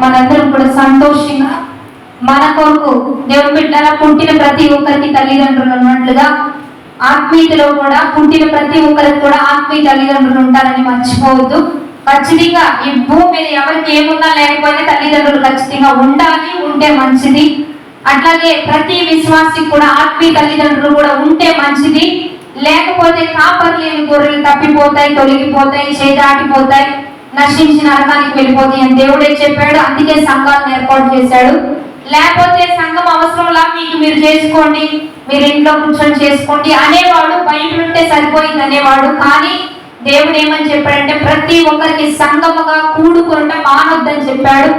మనందరం కూడా సంతోషంగా మన కొరకు దేవుని బిడ్డలా పుట్టిన ప్రతి ఒక్కరికి తల్లిదండ్రులు ఉన్నట్లుగా ఆత్మీయతలో కూడా పుట్టిన ప్రతి ఒక్కరికి కూడా ఆత్మీయ తల్లిదండ్రులు ఉంటారని మర్చిపోవద్దు. ఖచ్చితంగా ఈ భూమి మీద ఎవరికి ఏమున్నా లేకపోయినా తల్లిదండ్రులు ఖచ్చితంగా ఉండాలి, ఉంటే మంచిది. అట్లాగే ప్రతి విశ్వాసికి కూడా ఆత్మీయ తల్లిదండ్రులు కూడా ఉంటే మంచిది. లేకపోతే కాపరు లేని గొర్రెలు తప్పిపోతాయి, తొలగిపోతాయి, చేదాటిపోతాయి, నశించి నరకానికి వెళ్ళిపోతాయి అని దేవుడే చెప్పాడు. అందుకే సంఘాలను ఏర్పాటు చేశాడు. లేకపోతే సంఘం అవసరంలా మీకు మీరు చేసుకోండి, మీరు ఇంట్లో కూర్చొని చేసుకోండి అనేవాడు, బయట ఉంటే సరిపోయింది అనేవాడు. కానీ దేవుడు ఏమని చెప్పాడంటే ప్రతి ఒక్కరికి సంఘముగా కూడుకుంటే మానొద్దని చెప్పాడు.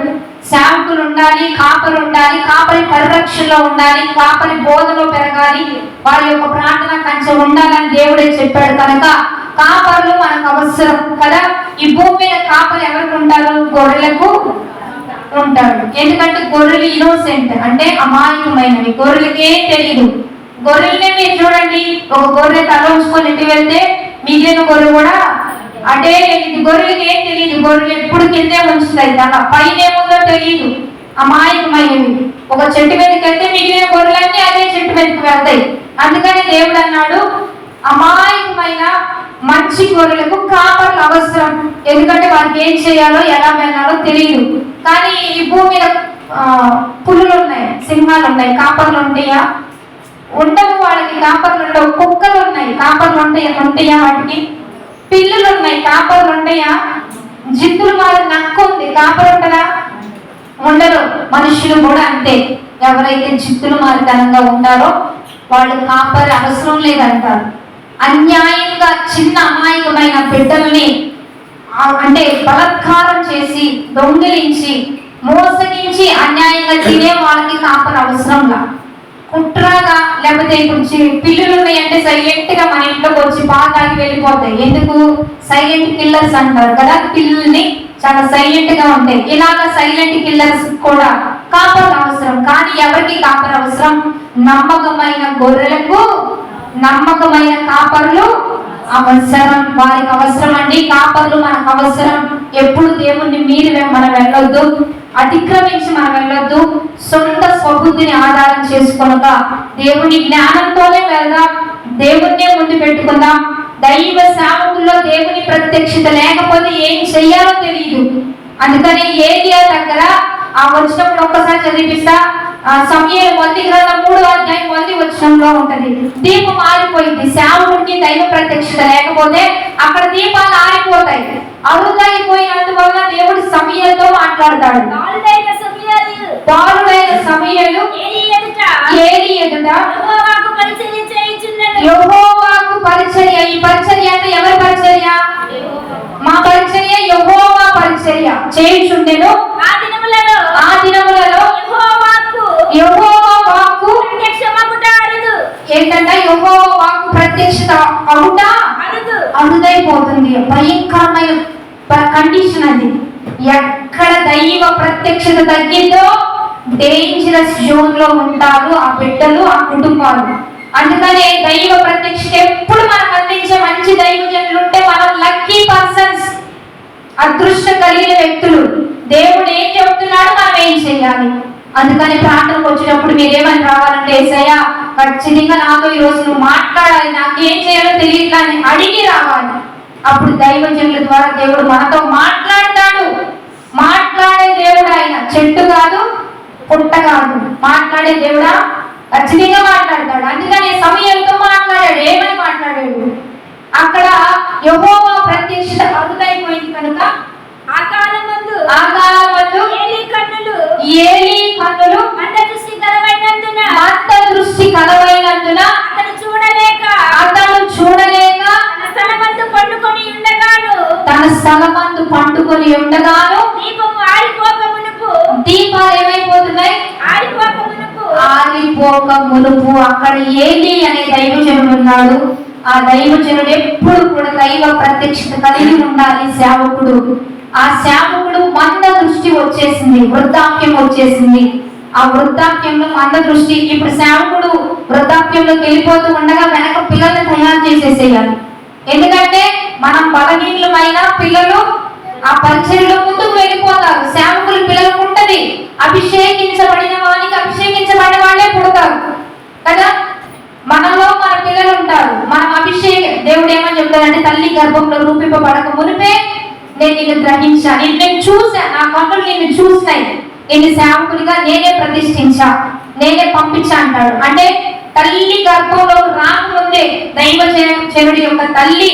సేవకులు ఉండాలి, కాపరు ఉండాలి, కాపరి పరిరక్షణలో ఉండాలి, కాపరి బోధలో పెరగాలి, వారి యొక్క ప్రార్థన కంచె ఉండాలని దేవుడే చెప్పాడు. కనుక కాపర్లు మనకు అవసరం కదా. ఈ భూమి మీద కాపరి ఎవరికి ఉంటారు? గొర్రెలకు ఉంటాడు. ఎందుకంటే గొర్రెలు ఇన్నోసెంట్, అంటే అమాయకమైనవి, గొర్రెలకే తెలియదు. గొర్రెలనే మీరు చూడండి, ఒక గొర్రె తల ఉంచుకొని ఇంటి వెళ్తే మిగిలిన గొర్రె కూడా అంటే ఇది గొర్రెలకి ఏం తెలియదు. గొర్రెలు ఎప్పుడు కిందే ఉంచుతాయి, తల పైన ఏముందో తెలియదు, అమాయకమైనవి. ఒక చెట్టు మీదకి వెళ్తే మిగిలిన గొర్రెలన్నీ అదే చెట్టు మీదకి వెళ్తాయి. అందుకని దేవుడు అన్నాడు అమాయకమైన మంచి గొర్రెలకు కాపర్లు అవసరం. ఎందుకంటే వారికి ఏం చేయాలో ఎలా వెళ్ళాలో తెలియదు. కానీ ఈ భూమి మీద పులులు ఉన్నాయి, సింహాలు ఉన్నాయి, కాపర్లు ఉంటాయా? ఉండవు. వాళ్ళకి కాపర్లు ఉండవు. కుక్కలు ఉన్నాయి, కాపర్లు ఉంటాయా వాటికి? పిల్లులు ఉన్నాయి, కాపర్లు ఉంటాయా? జిత్తులు మారి నక్క ఉంది, కాపరు ఉంటుందా? ఉండరు. మనుషులు కూడా అంతే. ఎవరైతే జిత్తులు మారితనంగా ఉంటారో వాళ్ళు కాపరి అవసరం లేదంటారు. అన్యాయంగా చిన్న అమాయకమైన బిడ్డల్ని అంటే బలత్కారం చేసి, దొంగిలించి, మోసగించి అన్యాయంగా తినే వాళ్ళకి కాపరి అవసరంలా. కుట్రగా లేకపోతే ఇప్పుడు పిల్లులు ఉన్నాయంటే సైలెంట్ గా మన ఇంట్లోకి వచ్చి పాతాకి వెళ్ళిపోతాయి. ఎందుకు? సైలెంట్ కిల్లర్స్ అంటారు కదా. పిల్లుల్ని చాలా సైలెంట్ గా ఉంటాయి. ఇలాగ సైలెంట్ కిల్లర్స్ కూడా కాపరు అవసరం. కానీ ఎవరికి కాపరు అవసరం? నమ్మకమైన గొర్రెలకు నమ్మకమైన కాపర్లు అవసరం. వారికి అవసరం అండి. కాపర్లు మనకు అవసరం. ఎప్పుడు దేవుణ్ణి మీరి మనం వెళ్ళొద్దు, అతిక్రమించి మనం వెళ్ళొద్దు. సొంత స్వబుద్ధిని ఆధారం చేసుకొనక దేవుని జ్ఞానంతోనే వెళ్దాం, దేవుణ్ణే ముందు పెట్టుకుందాం. దైవ సేవకుల్లో దేవుని ప్రత్యక్షత లేకపోతే ఏం చెయ్యాలో తెలియదు. అందుకని ఏలియా దగ్గర ఆ వచ్చినప్పుడు ఒక్కసారి చదివిస్తా. సమూయేలు 3:1 ఉంటది. దీపం ఆరిపోయింది. సేవకుడికి దైవ ప్రత్యక్షత లేకపోతే అక్కడ దీపాలు ఆరిపోతాయి. అరుదైపోయినందువల్ల దేవుడు సమూయేలుతో మాట్లాడతాడు. బాలుడైన సమూయేలు ఏలీ ఎదుట యెహోవాకు పరిచర్య. ఈ పరిచర్య అంటే ఎవరి పరిచర్య? మా పరిచర్య యెహోవా పరిచర్య చేయుచుండెను. ఆ దినములలో యెహోవా వాక్కు ఏంటంటే యెహోవా వాక్కు ప్రత్యక్షత అవుట అరుదైపోతుంది. భయంకరమైన కండిషన్ అది. ఎక్కడ దైవ ప్రత్యక్షత తగ్గిందో డేంజరస్ జోన్ లో ఉంటారు ఆ బిడ్డలు, ఆ కుటుంబాలు. అందుకని దైవ ప్రత్యక్షత ఎప్పుడు మనకు అందించే మంచి దైవజనులు ఉంటే మనం లక్కీ పర్సన్స్, అదృష్టం కలిగిన వ్యక్తులు. దేవుడు ఏం చెప్తున్నాడు, మనం ఏం చేయాలి. అందుకని ప్రార్థనకు వచ్చినప్పుడు మీరేమని రావాలంటే, యేసయ్యా ఖచ్చితంగా నాతో ఈరోజు నువ్వు మాట్లాడాలి, నాకు ఏం చేయాలో తెలియట్లా అని అడిగి రావాలి. అప్పుడు దైవజనుల ద్వారా దేవుడు మనతో మాట్లాడతాడు. మాట్లాడే దేవుడు ఆయన, చెట్టు కాదు, పుట్ట కాదు. మాట్లాడే దేవుడా ఖచ్చితంగా మాట్లాడతాడు. అందుకని సమూయేలుతో మాట్లాడాడు. ఏమని మాట్లాడాడు? అక్కడ యెహోవా ప్రత్యక్షత అరుదైపోయింది కనుక ఆ కాలమందు ఏలీ కన్నులు మంద దృష్టి కలవైనందున అతను చూడలేక తన స్థలమందు పండుకొని ఉండగాను దీపాలు ఏమైపోతున్నాయి? ఆరిపోక మునుపు అక్కడ ఏలీ అనే దైవజనుడు ఉన్నాడు. ఆ దైవజనుడు ఎప్పుడు కూడా దైవ ప్రత్యక్షత కలిగి ఉండాలి సేవకుడు. ఆ సేవకుడు మంద దృష్టి వచ్చేసింది, వృద్ధాప్యం వచ్చేసింది. ఆ వృద్ధాప్యంలో మంద దృష్టి. ఇప్పుడు సేవకుడు వృద్ధాప్యంలోకి వెళ్ళిపోతూ ఉండగా వెనక పిల్లల్ని తయారు చేసేసేయాలి. ఎందుకంటే మనం బలహీనమైన పిల్లలు ఆ పరిచర్యలో ముందుకు వెళ్ళిపోతారు. సేవకులు పిల్లలకు అభిషేకించబడిన వానికి అభిషేకించబడిన వాళ్ళే పుడతారు కదా. మనలో మన పిల్లలు ఉంటారు. మనం దేవుడు ఏమని చెప్తాడంటే, తల్లి గర్భంలో రూపింపబడక మునిపే నేను నిన్ను గ్రహించాను, నేను చూశాను, నా కన్నులు నిన్ను చూసినాయి, నిన్ను సేవకునిగా నేనే ప్రతిష్ఠించా, నేనే పంపించా అంటాడు. అంటే తల్లి గర్భంలో రాకముందే దైవజనుడి యొక్క తల్లి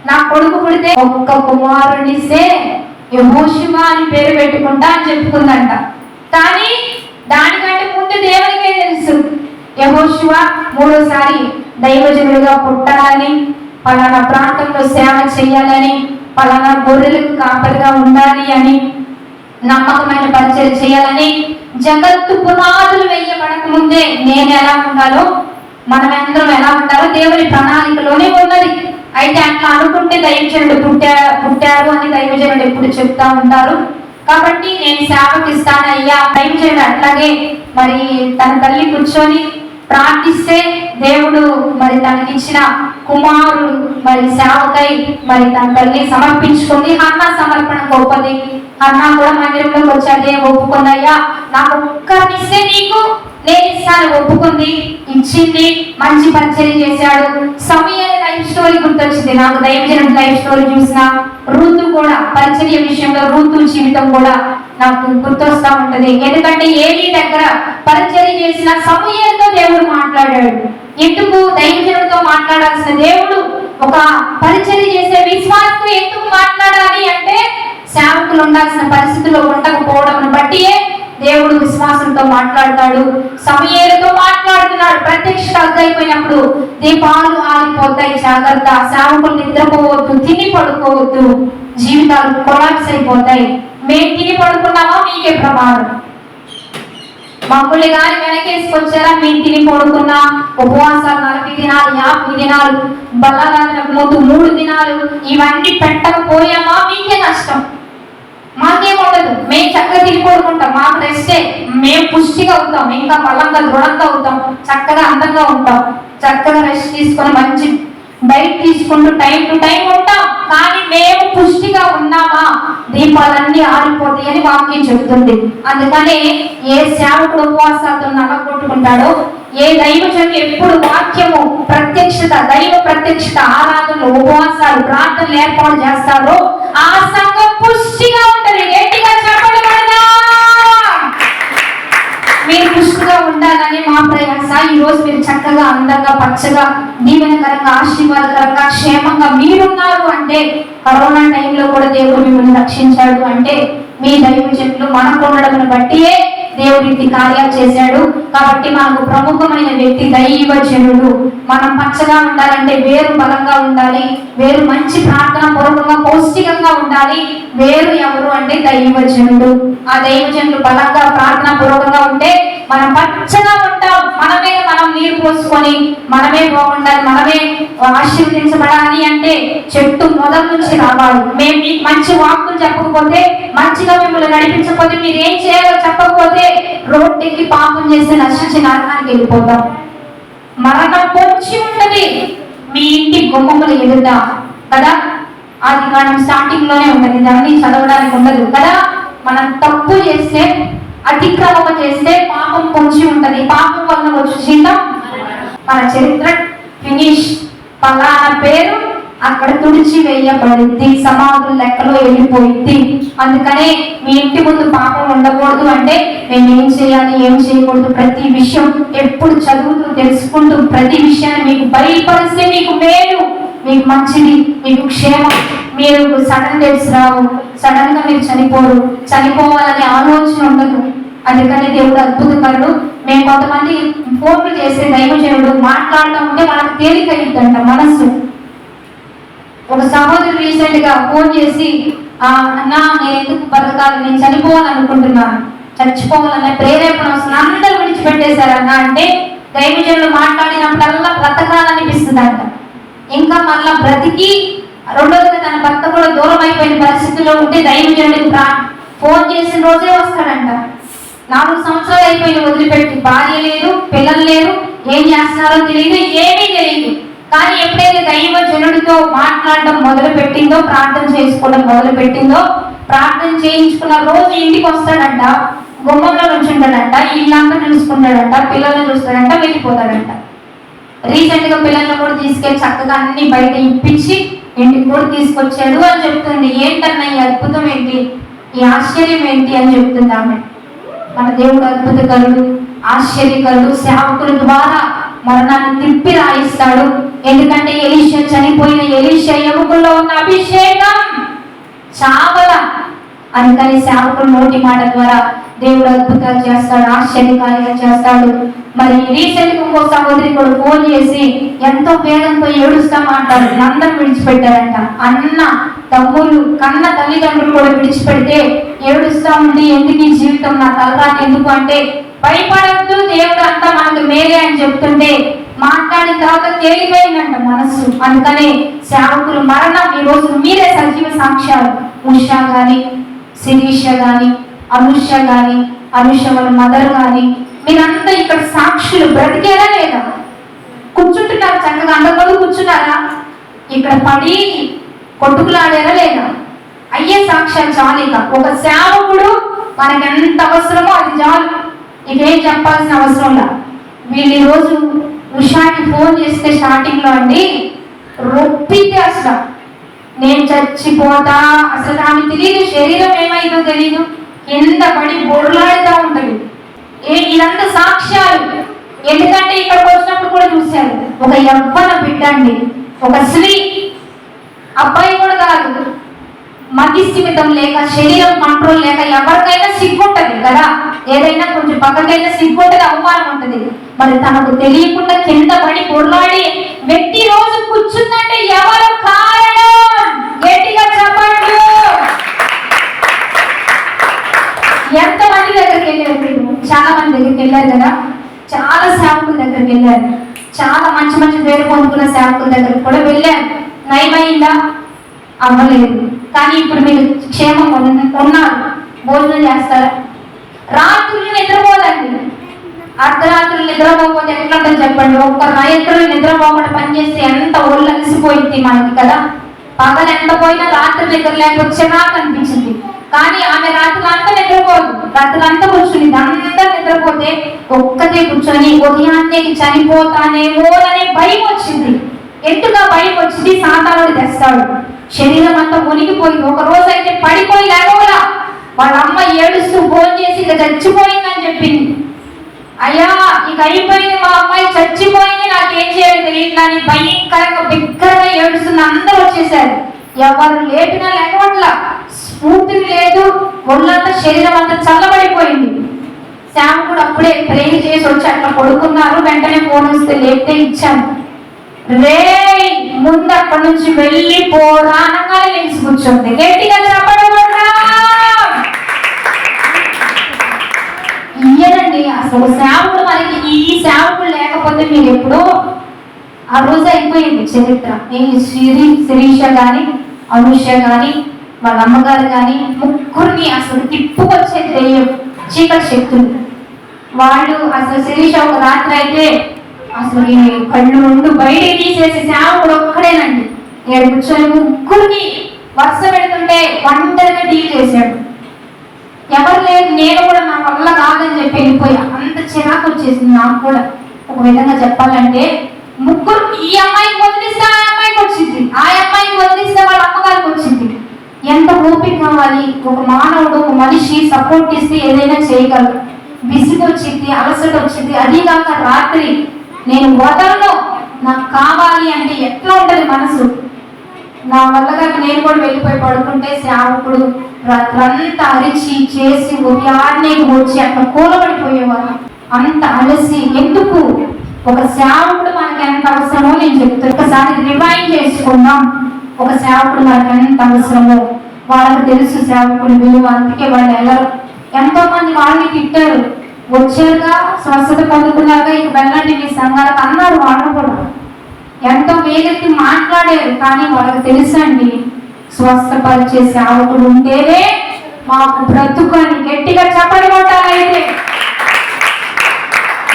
నా కొడుకు పుడితే ఒక్క కుమారుడిస్తే యెహోషువ అని పేరు పెట్టుకుంటా అని చెప్పుకుందంట. కానీ దానికంటే ముందు దేవునికే తెలుసు యెహోషువ మూడోసారి దైవజనుడిగా పుట్టాలని, పలానా ప్రాంతంలో సేవ చేయాలని, పలానా గొర్రెలకు కాపరిగా ఉండాలి అని, నమ్మకమైన పరిచయం చేయాలని, జగత్తు పునాదులు వేయబడక ముందే నేను ఎలా ఉండాలో, మనమందరం ఎలా ఉండాలో దేవుని ప్రణాళికలోనే ఉన్నది. అయితే అట్లా అనుకుంటే దైవజనుడు పుట్టారు అని దైవజనుడు ఎప్పుడు చెప్తా ఉంటారు. కాబట్టి నేను సేవకి ఇస్తానయ్యా. దైవజనుడు అట్లాగే మరి తన తల్లి కూర్చొని ప్రార్థిస్తే దేవుడు మరి తనకిచ్చిన కుమారుడు మరి సేవకై మరి తన తల్లి సమర్పించుకుంది. హన్నా సమర్పణ గొప్పది. హన్నా కూడా మందిరంలోకి వచ్చాదే ఒప్పుకుందయ్యా, నాకు ఒక్కరిస్తే నీకు నేను ఇస్తాను ఒప్పుకుంది, ఇచ్చింది, మంచి పరిచయం చేశాడు. సమయాల లైఫ్ స్టోరీ గుర్తొచ్చింది నాకు. దైవజనుడి లైఫ్ స్టోరీ చూసిన ఋతు కూడా పరిచర్య విషయంలో ఋతు జీవితం కూడా నాకు గుర్తొస్తా ఉంటది. ఎందుకంటే ఏలీ దగ్గర పరిచర్య చేసిన సమయంతో దేవుడు మాట్లాడాడు. ఎందుకు దైవజనుడితో మాట్లాడాల్సిన దేవుడు ఒక పరిచర్య చేసే విశ్వాసంతో ఎందుకు మాట్లాడాలి అంటే, సేవకులు ఉండాల్సిన పరిస్థితుల్లో ఉండకపోవడం బట్టియే దేవుడు విశ్వాసంతో మాట్లాడతాడు. సమయాలతో మాట్లాడుతున్నాడు. ప్రత్యక్షత అగ్గైపోయినప్పుడు దీపాలు ఆగిపోతాయి, జాగ్రత్త. సేవకులు నిద్రపోవద్దు, తిని పడుకోవద్దు, జీవితాలు కొలాప్స్ అయిపోతాయి. మేము తిని పడుకున్నామా మీకే ప్రమాదం. మమ్మల్ని కానీ వెనకేసుకొచ్చారా, మేము తిని పడుకున్నా ఉపవాసాలు 40 దినాలు 50 దినాలు బల్లరాత్రికి ముందు 3 దినాలు ఇవన్నీ పెట్టకపోయామా మీకే నష్టం. మాకేముండదు, మేము చక్కగా తిని పడుకుంటాం, మాకు రెస్టే, మేము పుష్టిగా అవుతాం, ఇంకా బలంగా దృఢంగా అవుతాం, చక్కగా అందంగా ఉంటాం, చక్కగా రెస్ట్ తీసుకొని మంచి డైట్ తీసుకుంటూ టైం టు టైం ఉంటాం. కానీ మేము పుష్టిగా ఉన్నామా దీపాలన్నీ ఆరిపోతాయి అని వాక్యం చెబుతుంది. అందుకనే ఏ సేవకుడు ఉపవాసాలతో నలగొట్టుకుంటాడో, ఏ దైవజనులు ఎప్పుడు వాక్యము ప్రత్యక్షత, దైవ ప్రత్యక్షత ఆరాధనలు, ఉపవాసాలు, ప్రార్థనలు ఏర్పాటు చేస్తారో ఆ సంఘం పుష్టిగా ఉంటది. గట్టిగా చెప్పబడదా? మీరు పుష్టిగా ఉండాలని మా ప్రయాస. ఈ రోజు మీరు చక్కగా అందంగా పచ్చగా దీవెనకరంగా ఆశీర్వాదకరంగా క్షేమంగా మీరున్నారు అంటే, కరోనా టైంలో కూడా దేవుడు మిమ్మల్ని రక్షించాడు అంటే మీ దైవజనులు మనకు ఉండడం బట్టియే దేవుడు ఇంటి కార్యాలు చేశాడు. కాబట్టి మనకు ప్రముఖమైన వ్యక్తి దైవజనుడు. మనం పచ్చగా ఉండాలంటే వేరు బలంగా ఉండాలి, వేరు మంచి ప్రార్థన పూర్వకంగా పౌష్టికంగా ఉండాలి. వేరు ఎవరు అంటే దైవజనుడు. ఆ దైవజనులు బలంగా ప్రార్థన పూర్వకంగా ఉంటే మనం పచ్చగా ఉంటాం. మనమే మనం నీరు పోసుకొని మనమే బాగుండాలి, మనమే ఆశీర్వదించబడాలి అంటే చెట్టు మొదటి నుంచి రావాలి. మేము మీకు మంచి వాక్కులు చెప్పకపోతే, మంచిగా మిమ్మల్ని నడిపించకపోతే, మీరు ఏం చేయాలో చెప్పకపోతే రోడ్డుకి పాపం చేస్తే నశించి నరకానికి వెళ్ళిపోతాం. మరణం పొంచి ఉంటది మీ ఇంటి గుమ్మములు ఎదుట కదా. అది మనం స్టార్టింగ్ లోనే ఉంటది, దాన్ని చదవడానికి ఉండదు కదా. మనం తప్పు చేస్తే, అతిక్రమం చేస్తే పాపం పొంచి ఉంటది. పాపం వల్ల వచ్చి జీతం మన చరిత్ర ఫినిష్. పలానా పేరు అక్కడ తుడిచి వేయబడింది, సమాధుల లెక్కలో వెళ్ళిపోయింది. అందుకనే మీ ఇంటి ముందు పాపం ఉండకూడదు అంటే మేము ఏం చేయాలి, ఏం చేయకూడదు, ప్రతి విషయం ఎప్పుడు చదువుతూ తెలుసుకుంటూ ప్రతి విషయాన్ని మీకు బయలుపరిస్తే మీకు మేలు, మీకు మంచిది, మీకు క్షేమం. మీరు సడన్ డెత్స్ రావు, సడన్ గా మీరు చనిపోరు, చనిపోవాలనే ఆలోచన ఉండదు. అందుకని దేవుడు అద్భుతకరుడు. మేము కొంతమంది ఫోన్లు చేస్తే దైవజనుడు మాట్లాడుతూ ఉంటే మనకు తేలికయ్యిందంట మనస్సు. ఒక సహోదరు రీసెంట్ గా ఫోన్ చేసి, అన్నా నేను ఎందుకు బతకాలి, నేను చనిపోవాలనుకుంటున్నాను, చచ్చిపోవాలనే ప్రేరేపణ వస్తుంది, అందరూ విడిచిపెట్టేశారన్నా అంటే దైవజనులు మాట్లాడినప్పుడల్లా బ్రతకాలనిపిస్తుందంట. ఇంకా మళ్ళా బ్రతికి రెండోదిగా తన భర్త కూడా దూరం అయిపోయిన పరిస్థితుల్లో ఉంటే దైవజనుడికి ఫోన్ చేసిన రోజే వస్తాడంట. 4 సంవత్సరాలు అయిపోయిన వదిలిపెట్టి, భార్య లేదు, పిల్లలు లేరు, ఏం చేస్తున్నారో తెలియదు, ఏమీ తెలియదు. కానీ ఎప్పుడైతే దైవజనుడితో మాట్లాడడం మొదలు పెట్టిందో, ప్రార్థన చేసుకోవడం మొదలు పెట్టిందో, ప్రార్థన చేయించుకున్న రోజు ఇంటికి వస్తాడంట. గుమ్మంలో నుంచుంటాడంట, ఇల్లంతా చూసుకుంటాడంట, పిల్లల్ని చూస్తాడంట, వెళ్ళిపోతాడంట. రీసెంట్ గా పిల్లల్ని కూడా తీసుకెళ్లి చక్కగా అన్ని బయట ఇప్పించి ఇంటికి కూడా తీసుకొచ్చాడు అని చెప్తుంది. ఏంటన్నా ఈ అద్భుతం ఏంటి, ఈ ఆశ్చర్యం ఏంటి అని చెప్తుంది ఆమె. మన దేవుడు అద్భుతకరుడు, ఆశ్చర్యకరుడు. సేవకుల ద్వారా మరణాన్ని తిప్పి రాయిస్తాడు. ఎందుకంటే ఎలీషా చనిపోయిన ఎలీషా ఎముకల్లో ఉన్న అభిషేకం చావల. అందుకని సేవకుల నోటి మాట ద్వారా దేవుడు అద్భుతాలు చేస్తాడు, ఆశ్చర్యకార్యాలు చేస్తాడు. మరి రీసెంట్ గా ఇంకో సహోదరి కూడా ఫోన్ చేసి ఎంతో వేగంతో ఏడుస్తా మాట్లాడు. అందరూ విడిచిపెట్టారంట. అన్న తమ్ముళ్ళు కన్న తల్లిదండ్రులు కూడా విడిచిపెడితే ఏడుస్తా ఉండి ఎందుకు ఈ జీవితం, నా తలరాత ఎందుకు అంటే, భయపడద్దు దేవుడు అంతా మనకు మేలే అని చెప్తుంటే మాట్లాడిన తర్వాత తేలిపోయిందంట మనసు. అందుకని సేవకులు మరణం ఈ రోజు మీరే సజీవ సాక్ష్యాలు. ఉషా గాని, శిరీష గాని, అనుష గాని, అనుష వాళ్ళ మదర్ గాని, మీరంతా ఇక్కడ సాక్షులు. బ్రతికేలా లేదా? కూర్చుంటున్నారు చక్కగా, అందరూ కూర్చున్నారా? ఇక్కడ పడి కొట్టుకులాడారా లేదా? అయ్యే సాక్ష్యాలు చాలు. ఇక ఒక సేవకుడు మనకి ఎంత అవసరమో అది చాలు. ఇదేం చెప్పాల్సిన అవసరం లేదు. వీళ్ళు ఈరోజు ఉషాకి ఫోన్ చేస్తే స్టార్టింగ్ లో అండి రొప్పితే అసలు నేను చచ్చిపోతా, అసలు ఆమె తెలియదు, శరీరం ఏమైందో తెలియదు, కింద పడి బొర్లాడుతూ ఉంటుంది. ఇదంతా సాక్ష్యాలు. ఎందుకంటే ఇక్కడికి వచ్చినప్పుడు కూడా చూశారు, ఒక యవ్వన బిడ్డ అండి, ఒక స్త్రీ, అబ్బాయి కూడా కాదు, మధ్యస్థిమితం లేక, శరీరం కంట్రోల్ లేక, ఎవరికైనా సిగ్గుంటది కదా, ఏదైనా కొంచెం పక్కకైనా సిగ్గుంటది, అవమానం ఉంటది. మరి తనకు తెలియకుండా కింద పడి పొరలాడి వ్యక్తి రోజు కూర్చుందంటే ఎవరు కారణం? గట్టిగా చెప్పండి. ఎంతమంది దగ్గరికి వెళ్ళారు? చాలా మంది దగ్గరికి వెళ్ళారు కదా, చాలా సేవకుల దగ్గరికి వెళ్ళారు, చాలా మంచి మంచి పేరు పొందుకున్న సేవకుల దగ్గరికి కూడా వెళ్ళారు. నయమైందా? అవ్వలేదు. కానీ ఇప్పుడు మీరు క్షేమం ఉన్నారు, భోజనం చేస్తారా? రాత్రులు నిద్రపోదండి. అర్ధరాత్రులు నిద్రపోకపోతే ఎట్లంటే చెప్పండి. ఒక్క రాత్రులు నిద్రపోకుండా పనిచేస్తే ఎంత ఒళ్ళు అలసిపోయింది మనకి కదా. పగలు ఎంత పోయినా రాత్రి నిద్ర లేకపోతే చిరాకు అనిపించింది. కానీ ఆమె రాత్రులు అంతా నిద్రపోదు, రాత్రులు అంతా కూర్చుని అందరూ నిద్రపోతే ఒక్కతే కూర్చొని ఉదయాన్నే చనిపోతానేమో అనే భయం వచ్చింది. ఎట్టుగా భయం వచ్చింది, సాతానుడు తెస్తాడు. శరీరం అంతా మునిగిపోయింది. ఒక రోజు అయితే పడిపోయి లేవలా. వాళ్ళ అమ్మ ఏడుస్తూ ఫోన్ చేసి ఇక చచ్చిపోయిందని చెప్పింది. అయ్యా ఇక అయిపోయింది, మా అమ్మాయి చచ్చిపోయింది, నాకేం చేయాలి తెలియట్లా అని భయంకరంగా బిగ్గరగా ఏడుస్తున్న అందరూ వచ్చేసారు. ఎవరు లేపినా లేకవట్లా, స్ఫూర్తి లేదు, ఒళ్ళంతా శరీరం అంతా చల్లబడిపోయింది. శ్యామ్ కూడా అప్పుడే ప్రేర్ చేసి వచ్చి అట్లా పడుకున్నారు. వెంటనే ఫోన్ వస్తే లేపితే ఇచ్చాను. రే ముందు అక్కడి నుంచి వెళ్ళి పోరానంగా లేచి కూర్చోండి. గట్టిగా చెప్పడమన్నా ఇయ్యనండి. అసలు సేవకుడు మనకి, ఈ సేవకుడు లేకపోతే మీరు ఎప్పుడో ఆ రోజు అయిపోయింది చరిత్ర. శిరీష గాని, అనుష గాని, వాళ్ళ అమ్మగారు గాని, ముగ్గురిని అసలు తిప్పుకొచ్చే దెయ్యం, చీకటి శక్తులు వాళ్ళు. అసలు శిరీష ఒక రాత్రి అయితే అసలు ఈ కళ్ళు రెండు బయటికి తీసేసి సేవకుడు ఒక్కడేనండి నేను కూర్చొని ముగ్గురిని వరుస పెడుతుంటే ఒంటరిగా డీల్ చేశాడు. ఎవరు లేదు, నేను కూడా నా వల్ల కాదని చెప్పి వెళ్ళిపోయా. అంత చిరాకు వచ్చేసింది నాకు కూడా. ఒక విధంగా చెప్పాలంటే ముగ్గురు, ఈ అమ్మాయికి వదిలిస్తే ఆ అమ్మాయికి వచ్చింది, ఆ అమ్మాయికి వదిలిస్తే వాళ్ళ అమ్మగారికి వచ్చింది. ఎంత ఓపిక కావాలి. ఒక మానవుడు, ఒక మనిషి సపోర్ట్ ఇస్తే ఏదైనా చేయగలరు. విసుగు వచ్చింది, అలసట వచ్చింది. అది కాక రాత్రి నేను వదలను, నాకు కావాలి అంటే ఎట్లా ఉంటుంది మనసు. నా వల్లగా నేను కూడా వెళ్ళిపోయి పడుకుంటే సేవకుడు రాత్రంతా అరిచి చేసి ఉదయాన్నే వచ్చి అట్లా కూలబడిపోయేవారు. అంత అలసి ఎందుకు? ఒక సేవకుడు మనకి ఎంత అవసరమో నేను చెప్తాను. ఒకసారి రిమైండ్ చేసుకుందాం, ఒక సేవకుడు మనకి ఎంత అవసరమో. వాళ్ళకి తెలుసు సేవకుడు విలువ. అందుకే వాళ్ళు వెళ్ళరు. ఎంతో మంది వాళ్ళని తిట్టారు. వచ్చారుగా, స్వస్థత పొందుకున్నారుగా, ఇక వెళ్ళండి మీ సంఘాలకు అన్నారు. వాళ్ళు కూడా ఎంతో వేగెత్తి మాట్లాడారు. కానీ వాళ్ళకి తెలుసండి, స్వస్థపరిచే సేవకుడు ఉంటేనే మాకు బ్రతుకు అని. గట్టిగా చెప్పడి కొట్టాలైతే.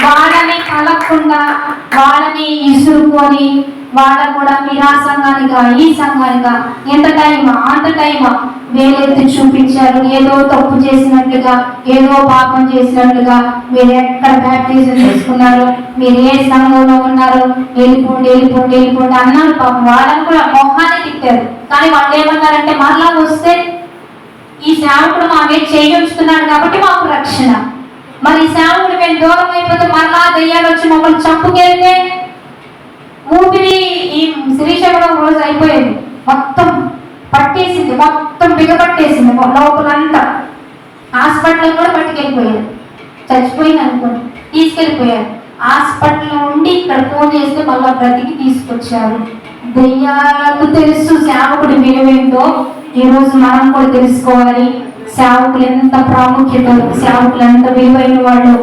వాళ్ళని కలగకుండా, వాళ్ళని ఇసురుకొని, వాళ్ళకు కూడా మీరు ఆ సంఘానిగా ఈ సంఘానిగా ఎంత టైమా అంత టైమా వేలెత్తి చూపించారు. ఏదో తప్పు చేసినట్లుగా, ఏదో పాపం చేసినట్లుగా మీరు ఎక్కడ బ్యాప్టిజం చేసుకున్నారు, మీరు ఏ సంఘంలో ఉన్నారు, వెళ్ళిపోండి వెళ్ళిపోండి వెళ్ళిపోండి అన్నారు. పాపం వాళ్ళని కూడా మొహాన్ని తిట్టారు. కానీ వాళ్ళు ఏమన్నారంటే మరలా వస్తే ఈ సేవకుడు మా మీద చేయించుతున్నాడు కాబట్టి మాకు రక్షణ. మరి ఈ సేవకుడు మేము దూరం అయిపోతే మరలా దెయ్యాలు వచ్చి మమ్మల్ని చంపుకెళ్తే ఊపిరి ఈ శ్రీశైలం రోజు అయిపోయేది, మొత్తం పట్టేసింది, మొత్తం బిగపట్టేసింది లోపలంతా. హాస్పిటల్ కూడా పట్టుకెళ్ళిపోయారు, చచ్చిపోయింది అనుకోండి, తీసుకెళ్ళిపోయారు. హాస్పిటల్లో ఉండి ఇక్కడ ఫోన్ చేస్తే మళ్ళా బ్రతికి తీసుకొచ్చారు. దెయ్యాలకు తెలుసు సేవకుడి విలువేంటో. ఈరోజు మనం కూడా తెలుసుకోవాలి. సేవకులు ఎంత ప్రాముఖ్యత, సేవకులు ఎంత విలువైన వాళ్ళు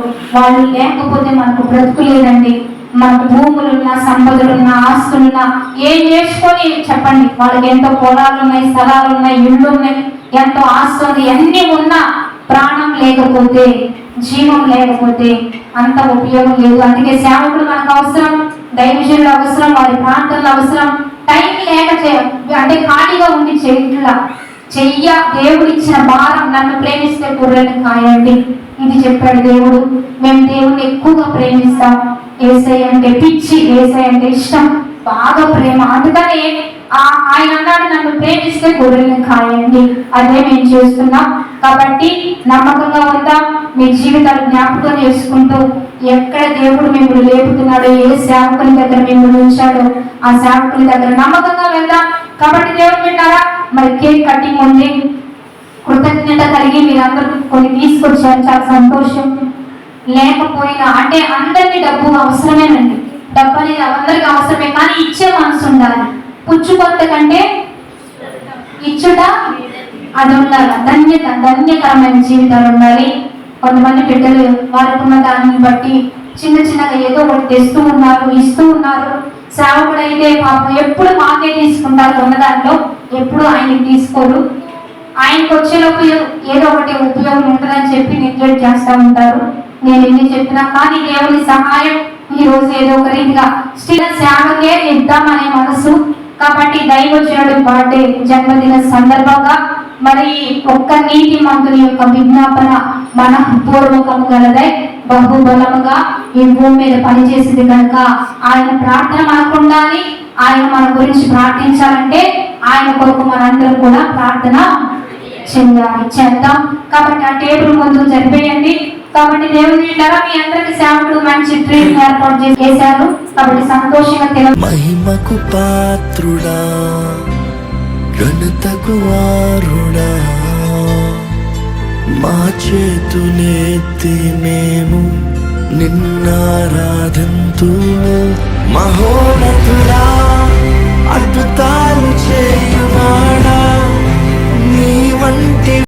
లేకపోతే మనకు బ్రతుకు లేదండి. మనకు భూములున్నా, సంపదలున్నా, ఆస్తులున్నా ఏం చేసుకొని చెప్పండి. వాళ్ళకి ఎంతో పొలాలు ఉన్నాయి, స్థలాలు ఉన్నాయి, ఇళ్ళు ఉన్నాయి, ఎంతో ఆస్తి ఉంది. అన్నీ ఉన్నా ప్రాణం లేకపోతే, జీవం లేకపోతే అంత ఉపయోగం లేదు. అందుకే సేవకులు మనకు అవసరం, దైవజనులు అవసరం, వారి ప్రాంతాలు అవసరం. టైం లేక అంటే ఖాళీగా ఉండి దేవుడు ఇచ్చిన భారం. నన్ను ప్రేమిస్తే గొర్రెలను కాయండి, ఇది చెప్పాడు దేవుడు. మేము దేవుడిని ఎక్కువగా ప్రేమిస్తాం. యేసయ్య అంటే పిచ్చి, యేసయ్య అంటే ఇష్టం, బాగా ప్రేమ. అందుకని ఆయన అన్నాడు, నన్ను ప్రేమిస్తే గొర్రెలను కాయండి. అదే మేము చేస్తున్నాం. కాబట్టి నమ్మకంగా ఉందాం. మీ జీవితాలు జ్ఞాపకం చేసుకుంటూ ఎక్కడ దేవుడు మిమ్మల్ని లేపుతున్నాడో, ఏ సేవకుని దగ్గర మిమ్మల్ని ఉంచాడో ఆ సేవకుని దగ్గర నమ్మకంగా వెళ్దాం. కాబట్టి దేవుడు విన్నారా, మరి కేక్ కటింగ్ ఉంది, కృతజ్ఞత కలిగి మీరందరూ కొన్ని తీసుకొచ్చారు, చాలా సంతోషం. లేకపోయినా అంటే అందరికీ డబ్బు అవసరమేనండి, డబ్బు అనేది అందరికి అవసరమే, కానీ ఇచ్చే మనసు ఉండాలి. పుచ్చుకొత్త కంటే ఇచ్చుట అది ఉండాలి. ధన్యకరమైన జీవితాలు ఉండాలి. కొంతమంది బిడ్డలు వారికి ఉన్న దాన్ని బట్టి చిన్న చిన్నగా ఏదో ఒకటి తెస్తూ ఉన్నారు, ఇస్తూ ఉన్నారు. సేవకుడైతే పాపం ఎప్పుడు మాకే తీసుకుంటారు, ఉన్న దాంట్లో ఎప్పుడు ఆయనకి తీసుకోరు. ఆయనకు వచ్చేలోపు ఏదో ఒకటి ఉపయోగం ఉంటుందని చెప్పి నెగ్లెక్ట్ చేస్తూ ఉంటారు. నేను ఎన్ని చెప్పినా కానీ దేవుని సహాయం ఈ రోజు ఏదో ఒక రీతిగా సేవకే ఇద్దామనే మనసు. కాబట్టి దైవజనుడి బర్త్డే జన్మదిన సందర్భంగా మరి ఒక్క నీతి మంతుని యొక్క విజ్ఞాపన మనఃపూర్వకము గలదై బహుబలముగా ఈ భూమి మీద పనిచేసింది కనుక ఆయన ప్రార్థన మనకు ఉండాలి. ఆయన మన గురించి ప్రార్థించాలంటే ఆయన కొరకు మనందరం కూడా ప్రార్థన చేద్దాం. కాబట్టి ఆ టేబుల్ ముందు జరిపేయండి. కాబట్టి దేవుని మీ అందరికి సేవకుడు మంచి ట్రీట్ ఏర్పాటు చేశారు. కాబట్టి సంతోషంగా మహిమకు పాత్రుడా, ఘనతకు వారుడా, మా చేతులెత్తి మేము నిన్నారాధింతుము. మహోన్నతుడా